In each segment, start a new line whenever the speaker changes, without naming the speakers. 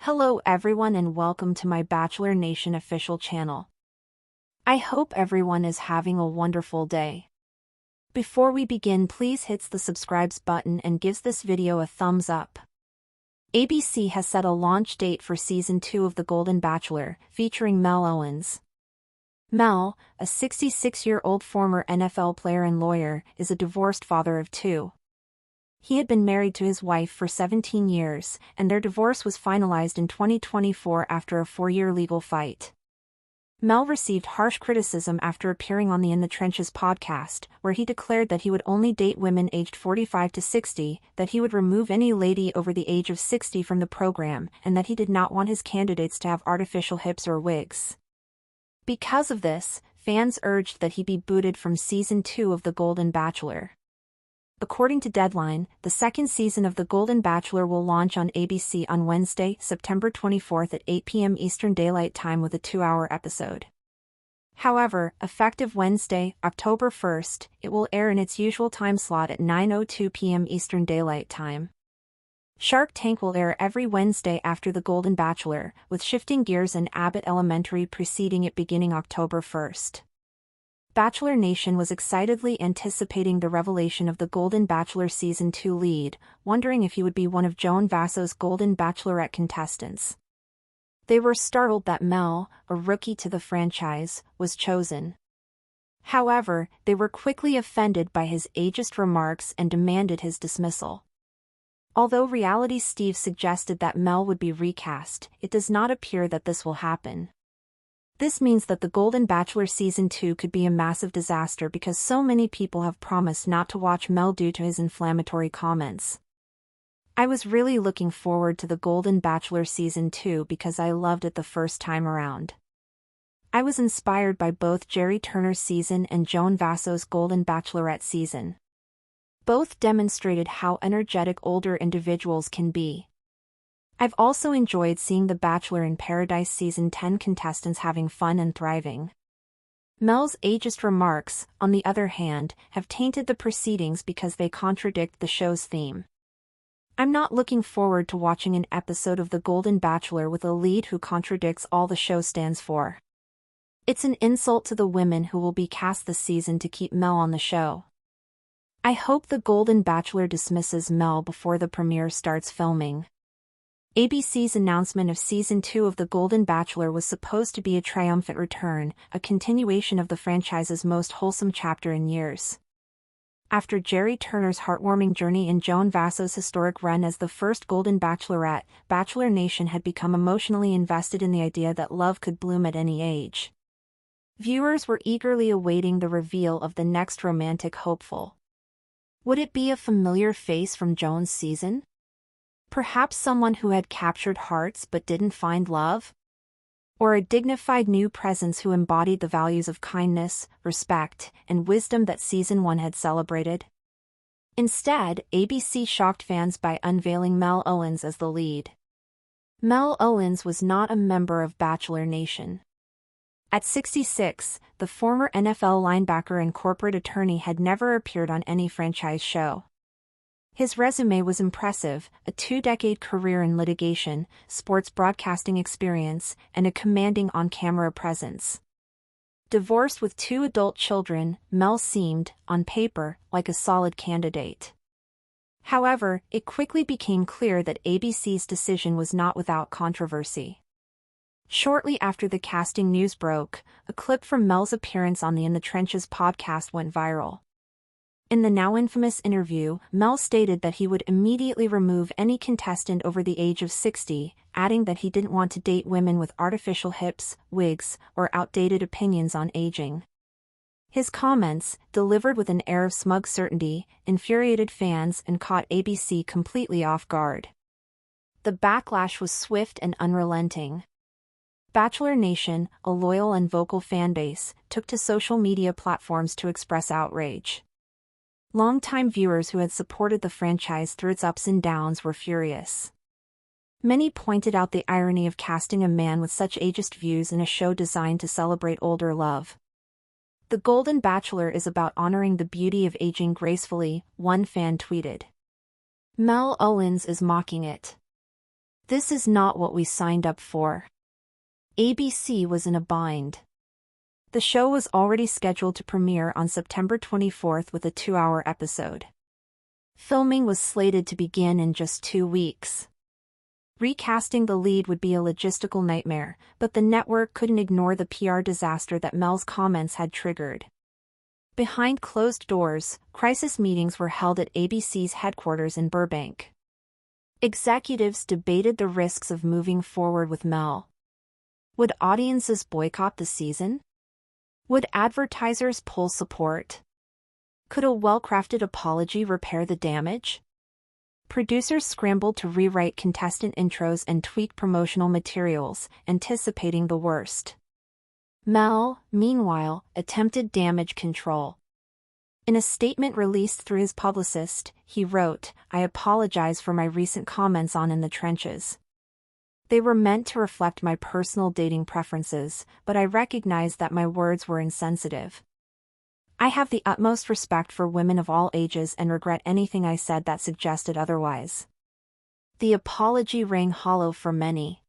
Hello everyone and welcome to my Bachelor Nation official channel. I hope everyone is having a wonderful day. Before we begin, please hit the subscribe button and gives this video a thumbs up. ABC has set a launch date for Season 2 of The Golden Bachelor, featuring Mel Owens. Mel, a 66-year-old former NFL player and lawyer, is a divorced father of two. He had been married to his wife for 17 years, and their divorce was finalized in 2024 after a 4-year legal fight. Mel received harsh criticism after appearing on the In the Trenches podcast, where he declared that he would only date women aged 45 to 60, that he would remove any lady over the age of 60 from the program, and that he did not want his candidates to have artificial hips or wigs. Because of this, fans urged that he be booted from Season 2 of The Golden Bachelor. According to Deadline, the second season of The Golden Bachelor will launch on ABC on Wednesday, September 24th at 8 p.m. Eastern Daylight Time with a 2-hour episode. However, effective Wednesday, October 1st, it will air in its usual time slot at 9:02 p.m. Eastern Daylight Time. Shark Tank will air every Wednesday after The Golden Bachelor, with Shifting Gears and Abbott Elementary preceding it beginning October 1st. Bachelor Nation was excitedly anticipating the revelation of The Golden Bachelor Season 2 lead, wondering if he would be one of Joan Vasso's Golden Bachelorette contestants. They were startled that Mel, a rookie to the franchise, was chosen. However, they were quickly offended by his ageist remarks and demanded his dismissal. Although Reality Steve suggested that Mel would be recast, it does not appear that this will happen. This means that The Golden Bachelor Season 2 could be a massive disaster because so many people have promised not to watch Mel due to his inflammatory comments. I was really looking forward to The Golden Bachelor Season 2 because I loved it the first time around. I was inspired by both Jerry Turner's season and Joan Vasso's Golden Bachelorette season. Both demonstrated how energetic older individuals can be. I've also enjoyed seeing The Bachelor in Paradise Season 10 contestants having fun and thriving. Mel's ageist remarks, on the other hand, have tainted the proceedings because they contradict the show's theme. I'm not looking forward to watching an episode of The Golden Bachelor with a lead who contradicts all the show stands for. It's an insult to the women who will be cast this season to keep Mel on the show. I hope The Golden Bachelor dismisses Mel before the premiere starts filming. ABC's announcement of Season 2 of The Golden Bachelor was supposed to be a triumphant return, a continuation of the franchise's most wholesome chapter in years. After Jerry Turner's heartwarming journey and Joan Vasso's historic run as the first Golden Bachelorette, Bachelor Nation had become emotionally invested in the idea that love could bloom at any age. Viewers were eagerly awaiting the reveal of the next romantic hopeful. Would it be a familiar face from Joan's season? Perhaps someone who had captured hearts but didn't find love? Or a dignified new presence who embodied the values of kindness, respect, and wisdom that Season 1 had celebrated? Instead, ABC shocked fans by unveiling Mel Owens as the lead. Mel Owens was not a member of Bachelor Nation. At 66, the former NFL linebacker and corporate attorney had never appeared on any franchise show. His resume was impressive, a 2-decade career in litigation, sports broadcasting experience, and a commanding on-camera presence. Divorced with 2 adult children, Mel seemed, on paper, like a solid candidate. However, it quickly became clear that ABC's decision was not without controversy. Shortly after the casting news broke, a clip from Mel's appearance on the In the Trenches podcast went viral. In the now infamous interview, Mel stated that he would immediately remove any contestant over the age of 60, adding that he didn't want to date women with artificial hips, wigs, or outdated opinions on aging. His comments, delivered with an air of smug certainty, infuriated fans and caught ABC completely off guard. The backlash was swift and unrelenting. Bachelor Nation, a loyal and vocal fanbase, took to social media platforms to express outrage. Longtime viewers who had supported the franchise through its ups and downs were furious. Many pointed out the irony of casting a man with such ageist views in a show designed to celebrate older love. The Golden Bachelor is about honoring the beauty of aging gracefully, one fan tweeted. Mel Owens is mocking it. This is not what we signed up for. ABC was in a bind. The show was already scheduled to premiere on September 24th with a 2-hour episode. Filming was slated to begin in just 2 weeks. Recasting the lead would be a logistical nightmare, but the network couldn't ignore the PR disaster that Mel's comments had triggered. Behind closed doors, crisis meetings were held at ABC's headquarters in Burbank. Executives debated the risks of moving forward with Mel. Would audiences boycott the season? Would advertisers pull support? Could a well-crafted apology repair the damage? Producers scrambled to rewrite contestant intros and tweak promotional materials, anticipating the worst. Mel, meanwhile, attempted damage control. In a statement released through his publicist, he wrote, "I apologize for my recent comments on In the Trenches. They were meant to reflect my personal dating preferences, but I recognize that my words were insensitive. I have the utmost respect for women of all ages and regret anything I said that suggested otherwise." The apology rang hollow for many.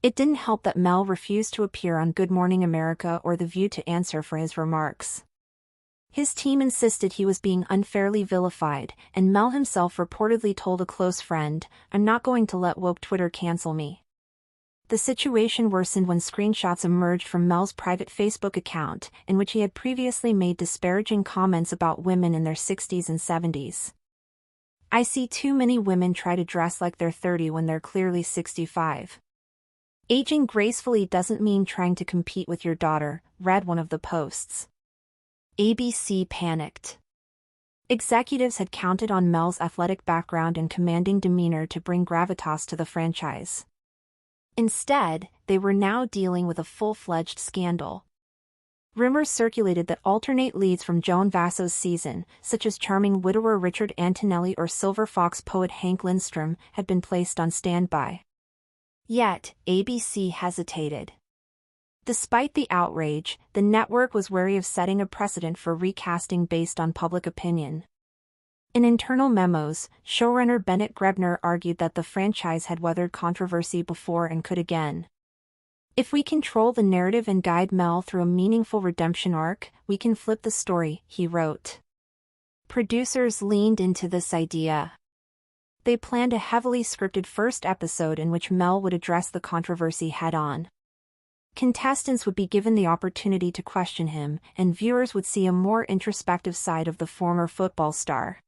It didn't help that Mel refused to appear on Good Morning America or The View to answer for his remarks. His team insisted he was being unfairly vilified, and Mel himself reportedly told a close friend, "I'm not going to let woke Twitter cancel me." The situation worsened when screenshots emerged from Mel's private Facebook account, in which he had previously made disparaging comments about women in their 60s and 70s. "I see too many women try to dress like they're 30 when they're clearly 65. Aging gracefully doesn't mean trying to compete with your daughter," read one of the posts. ABC panicked. Executives had counted on Mel's athletic background and commanding demeanor to bring gravitas to the franchise. Instead, they were now dealing with a full-fledged scandal. Rumors circulated that alternate leads from Joan Vasso's season, such as charming widower Richard Antonelli or Silver Fox poet Hank Lindstrom, had been placed on standby. Yet, ABC hesitated. Despite the outrage, the network was wary of setting a precedent for recasting based on public opinion. In internal memos, showrunner Bennett Grebner argued that the franchise had weathered controversy before and could again. "If we control the narrative and guide Mel through a meaningful redemption arc, we can flip the story," he wrote. Producers leaned into this idea. They planned a heavily scripted first episode in which Mel would address the controversy head-on. Contestants would be given the opportunity to question him, and viewers would see a more introspective side of the former football star.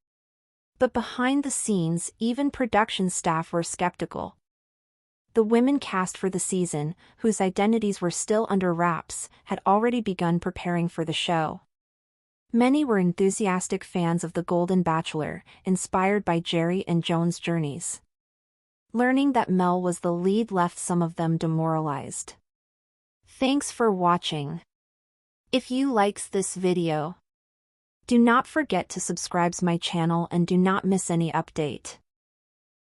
But behind the scenes, even production staff were skeptical. The women cast for the season, whose identities were still under wraps, had already begun preparing for the show. Many were enthusiastic fans of The Golden Bachelor, inspired by Jerry and Joan's journeys. Learning that Mel was the lead left some of them demoralized. Thanks for watching. If you likes this video, do not forget to subscribe my channel and do not miss any update.